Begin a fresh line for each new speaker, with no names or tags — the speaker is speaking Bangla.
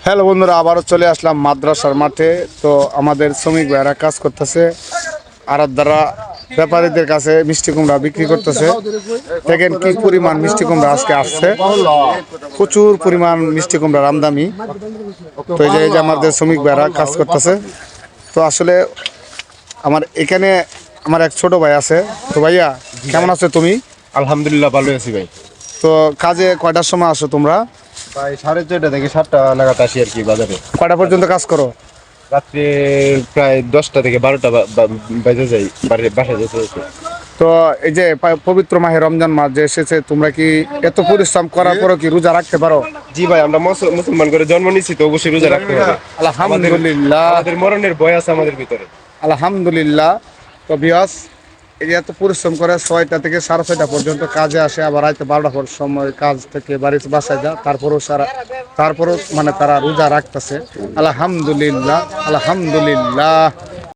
হ্যালো বন্ধুরা, আবারও চলে আসলাম মাদ্রাসার মাঠে। তো আমাদের শ্রমিক ভাইরা কাজ করতেছে, আরাধ্যারা ব্যাপারীদের কাছে মিষ্টি কুমড়া বিক্রি করতেছে। দেখেন কি পরিমাণ মিষ্টি কুমড়া আজকে আসছে, প্রচুর পরিমাণ মিষ্টি কুমড়ার আমদানি। তো এই যে আমাদের শ্রমিক ভাইরা কাজ করতেছে। তো আসলে আমার এখানে আমার এক ছোট ভাই আছে। তো ভাইয়া কেমন আছো তুমি?
আলহামদুলিল্লাহ ভালো আছি ভাই।
তো কাজে কয়টার সময় আসো তোমরা?
ভাই 6:30 থেকে 7টা নাগাদ আসি আর কি বাজারে।
কয়টা পর্যন্ত কাজ করো?
রাত্রে প্রায় 10টা থেকে 12টা বাজে যাই বাসায় যেতে যেতে।
তো এই যে পবিত্র মাহে রমজান মাস যে এসেছে, তোমরা কি এত পরিশ্রম করার পরও কি রোজা রাখতে পারো?
জি ভাই, আমরা মুসলমান করে জন্ম নিয়েছি, তো অবশ্যই রোজা রাখতে হবে।
আলহামদুলিল্লাহ,
আমাদের মরণের ভয় আছে আমাদের ভিতরে।
আলহামদুলিল্লাহ। তো বিয়াস এই যে এত পরিশ্রম করে 6টা থেকে 6:30 পর্যন্ত কাজে আসে, আবার রাতে 12টার পর সময় কাজ থেকে বাড়িতে বাসায় যায়, তারপরও মানে তারা রোজা রাখতেছে। আলহামদুলিল্লাহ, আলহামদুলিল্লাহ।